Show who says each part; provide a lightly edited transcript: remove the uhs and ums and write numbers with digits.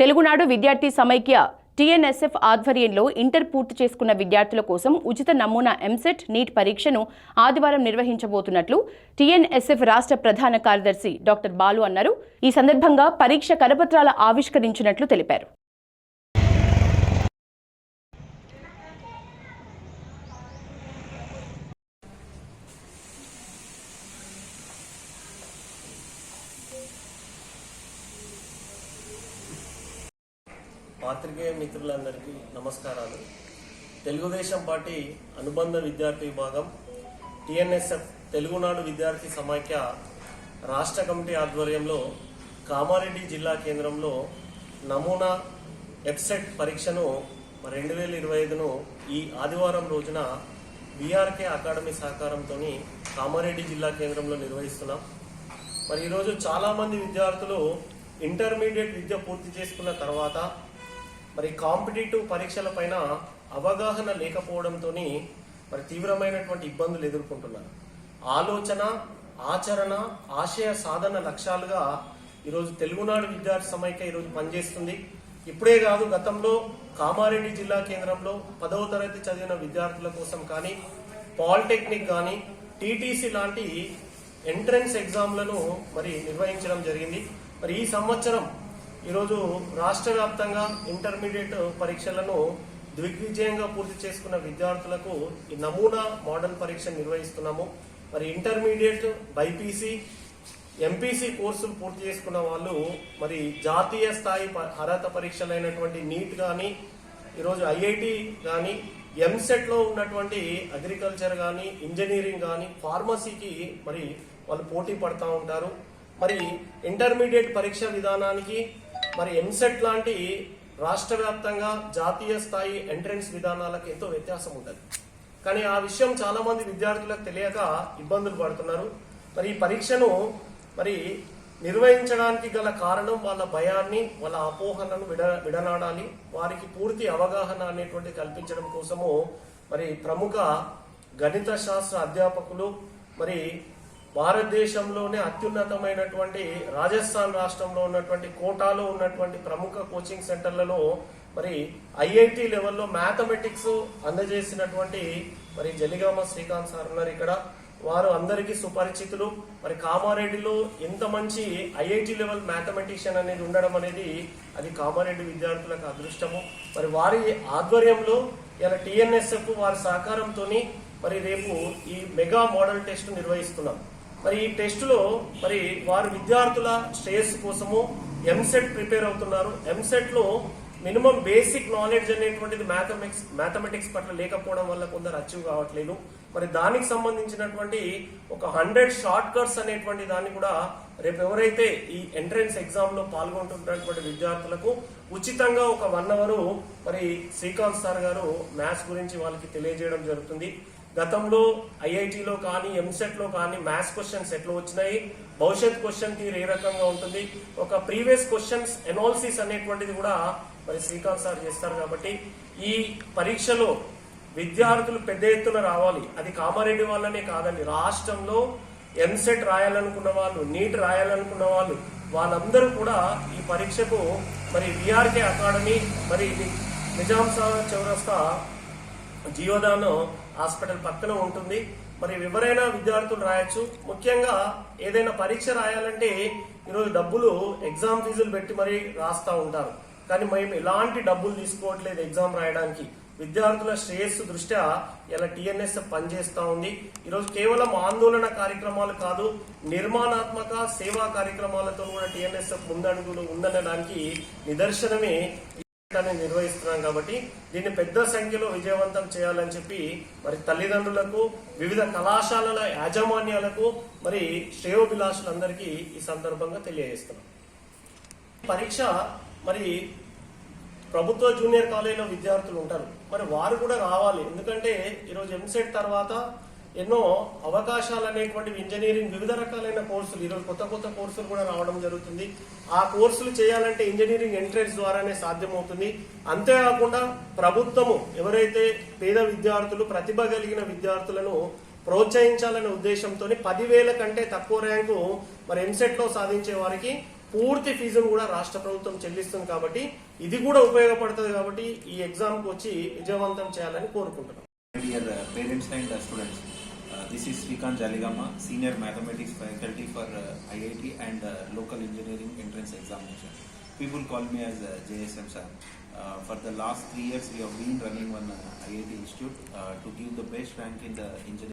Speaker 1: తెలుగునాడు విద్యార్థి సమైక్య టీఎన్ఎస్ఎఫ్ ఆధ్వర్యంలో ఇంటర్ పూర్తి చేసుకున్న విద్యార్థుల కోసం ఉచిత నమూనా ఎంసెట్ నీట్ పరీక్షను ఆదివారం నిర్వహించబోతున్నట్లు టీఎన్ఎస్ఎఫ్ రాష్ట్ర ప్రధాన కార్యదర్శి డాక్టర్ బాలు అన్నారు. ఈ సందర్భంగా పరీక్ష కరపత్రాల ఆవిష్కరించినట్లు తెలిపారు.
Speaker 2: పాత్రికేయ మిత్రులందరికీ నమస్కారాలు. తెలుగుదేశం పార్టీ అనుబంధ విద్యార్థి విభాగం టీఎన్ఎస్ఎఫ్ తెలుగునాడు విద్యార్థి సమైక్య రాష్ట్ర కమిటీ ఆధ్వర్యంలో కామారెడ్డి జిల్లా కేంద్రంలో నమూనా ఎఫ్సెట్ పరీక్షను 2025ను ఈ ఆదివారం రోజున బీఆర్కే అకాడమీ సహకారంతో కామారెడ్డి జిల్లా కేంద్రంలో నిర్వహిస్తున్నాం. మరి ఈరోజు చాలామంది విద్యార్థులు ఇంటర్మీడియట్ విద్య పూర్తి చేసుకున్న తర్వాత మరి కాంపిటేటివ్ పరీక్షల పైన అవగాహన లేకపోవడంతో మరి తీవ్రమైనటువంటి ఇబ్బందులు ఎదుర్కొంటున్నారు. ఆలోచన, ఆచరణ, ఆశయ సాధన లక్ష్యాలుగా ఈరోజు తెలుగునాడు విద్యార్థి సమైక్య ఈరోజు పనిచేస్తుంది. ఇప్పుడే కాదు, గతంలో కామారెడ్డి జిల్లా కేంద్రంలో 10వ తరగతి చదివిన విద్యార్థుల కోసం కానీ, పాలిటెక్నిక్ కానీ, టీటీసీ లాంటి ఎంట్రన్స్ ఎగ్జామ్లను మరి నిర్వహించడం జరిగింది. మరి ఈ సంవత్సరం ఈరోజు రాష్ట్ర వ్యాప్తంగా ఇంటర్మీడియట్ పరీక్షలను దిగ్విజయంగా పూర్తి చేసుకున్న విద్యార్థులకు ఈ నమూనా మోడల్ పరీక్ష నిర్వహిస్తున్నాము. మరి ఇంటర్మీడియట్, బైపీసీ, ఎంపీసీ కోర్సులు పూర్తి చేసుకున్న వాళ్ళు మరి జాతీయ స్థాయి అర్హత పరీక్షలైనటువంటి నీట్ కానీ, ఈరోజు ఐఐటి కానీ, ఎంసెట్లో ఉన్నటువంటి అగ్రికల్చర్ కానీ, ఇంజనీరింగ్ కానీ, ఫార్మసీకి మరి వాళ్ళు పోటీ పడుతూ ఉంటారు. మరి ఇంటర్మీడియట్ పరీక్ష విధానానికి మరి ఎంసెట్ లాంటి రాష్ట్ర వ్యాప్తంగా జాతీయ స్థాయి ఎంట్రన్స్ విధానాలకు ఎంతో వ్యత్యాసం ఉంటుంది. కానీ ఆ విషయం చాలా మంది విద్యార్థులకు తెలియక ఇబ్బందులు పడుతున్నారు. మరి ఈ పరీక్షను మరి నిర్వహించడానికి గల కారణం వాళ్ళ భయాన్ని, వాళ్ళ అపోహలను విడనాడాలి, వారికి పూర్తి అవగాహన అనేటువంటి కల్పించడం కోసము మరి ప్రముఖ గణిత శాస్త్ర అధ్యాపకులు, మరి భారతదేశంలోనే అత్యున్నతమైనటువంటి రాజస్థాన్ రాష్ట్రంలో ఉన్నటువంటి కోటాలో ఉన్నటువంటి ప్రముఖ కోచింగ్ సెంటర్లలో మరి ఐఐటి లెవెల్లో మ్యాథమెటిక్స్ అందజేసినటువంటి మరి జలిగామ శ్రీకాంత్ సార్ ఉన్నారు ఇక్కడ. వారు అందరికీ సుపరిచితులు. మరి కామారెడ్డిలో ఎంత మంచి ఐఐటి లెవెల్ మ్యాథమెటిషియన్ అనేది ఉండడం అనేది అది కామారెడ్డి విద్యార్థులకు అదృష్టము. మరి వారి ఆధ్వర్యంలో ఇలా టీఎన్ఎస్ఎఫ్ వారి సహకారంతో మరి రేపు ఈ మెగా మోడల్ టెస్ట్ నిర్వహిస్తున్నాం. మరి ఈ టెస్టులో మరి వారి విద్యార్థుల శ్రేయస్సు కోసము ఎంసెట్ ప్రిపేర్ అవుతున్నారు. ఎంసెట్ లో మినిమం బేసిక్ నాలెడ్జ్ అనేటువంటిది మ్యాథమెటిక్స్ పట్ల లేకపోవడం వల్ల కొందరు అచీవ్ కావట్లేదు. మరి దానికి సంబంధించినటువంటి ఒక 100 షార్ట్ కట్స్ అనేటువంటి దాన్ని కూడా రేపు ఎవరైతే ఈ ఎంట్రన్స్ ఎగ్జామ్ లో పాల్గొంటున్నటువంటి విద్యార్థులకు ఉచితంగా ఒక 1 అవర్ మరి శ్రీకాంత్ సార్ గారు మ్యాథ్స్ గురించి వాళ్ళకి తెలియజేయడం జరుగుతుంది. గతంలో ఐఐటిలో కానీ, ఎంసెట్ లో కానీ మ్యాథ్స్ క్వశ్చన్స్ ఎట్లా వచ్చినాయి, భవిష్యత్ క్వశ్చన్ తీరు ఏ రకంగా ఉంటుంది, ఒక ప్రీవియస్ క్వశ్చన్స్ ఎనాలిసిస్ అనేటువంటిది కూడా మరి శ్రీకాంత్ సార్ చేస్తారు. కాబట్టి ఈ పరీక్షలో విద్యార్థులు పెద్ద ఎత్తున రావాలి. అది కామారెడ్డి వాళ్ళనే కాదండి, రాష్ట్రంలో ఎంసెట్ రాయాలనుకున్న వాళ్ళు, నీట్ రాయాలనుకున్న వాళ్ళు, వాళ్ళందరూ కూడా ఈ పరీక్షకు మరి బీఆర్కే అకాడమీ మరి నిజాం చౌరస్తా జీవదాన్ హాస్పిటల్ పక్కన ఉంటుంది. మరి ఎవరైనా విద్యార్థులు రాయొచ్చు. ముఖ్యంగా ఏదైనా పరీక్ష రాయాలంటే ఈరోజు డబ్బులు ఎగ్జామ్ ఫీజులు పెట్టి మరి రాస్తా ఉంటారు. కానీ మేము ఎలాంటి డబ్బులు తీసుకోవట్లేదు ఎగ్జామ్ రాయడానికి. విద్యార్థుల శ్రేయస్సు దృష్ట్యా ఇలా టీఎన్ఎస్ఎఫ్ పనిచేస్తా ఉంది. ఈరోజు కేవలం ఆందోళన కార్యక్రమాలు కాదు, నిర్మాణాత్మక సేవా కార్యక్రమాలతో కూడా టీఎన్ఎస్ఎఫ్ ముందడుగులు ఉందనడానికి నిదర్శనమే నిర్వహిస్తున్నాం. కాబట్టి దీన్ని పెద్ద సంఖ్యలో విజయవంతం చేయాలని చెప్పి మరి తల్లిదండ్రులకు, వివిధ కళాశాలల యాజమాన్యాలకు, మరి శ్రేయోభిలాషులందరికీ ఈ సందర్భంగా తెలియజేస్తున్నాం. పరీక్ష మరి ప్రభుత్వ జూనియర్ కాలేజీలో విద్యార్థులు ఉంటారు, మరి వారు కూడా రావాలి. ఎందుకంటే ఈరోజు ఎంసెట్ తర్వాత ఎన్నో అవకాశాలు అనేటువంటివి ఇంజనీరింగ్ వివిధ రకాలైన కోర్సులు, ఈరోజు కొత్త కొత్త కోర్సులు కూడా రావడం జరుగుతుంది. ఆ కోర్సులు చేయాలంటే ఇంజనీరింగ్ ఎంట్రన్స్ ద్వారానే సాధ్యమవుతుంది. అంతేకాకుండా ప్రభుత్వము ఎవరైతే పేద విద్యార్థులు, ప్రతిభ కలిగిన విద్యార్థులను ప్రోత్సహించాలనే ఉద్దేశంతో 10,000 కంటే తక్కువ ర్యాంకు మరి ఎంసెట్ లో సాధించే వారికి పూర్తి ఫీజును కూడా రాష్ట్ర ప్రభుత్వం చెల్లిస్తుంది కాబట్టి ఇది కూడా ఉపయోగపడుతుంది కాబట్టి ఈ ఎగ్జామ్కి వచ్చి విజయవంతం చేయాలని కోరుకుంటున్నాం.
Speaker 3: Dear parents and students, this is Srikanth Jaligama, Senior Mathematics Faculty for IIT and Local Engineering Entrance Examination. People call me as JSM sir. For the last 3 years, we have been running one IIT institute to give the best rank in the engineering.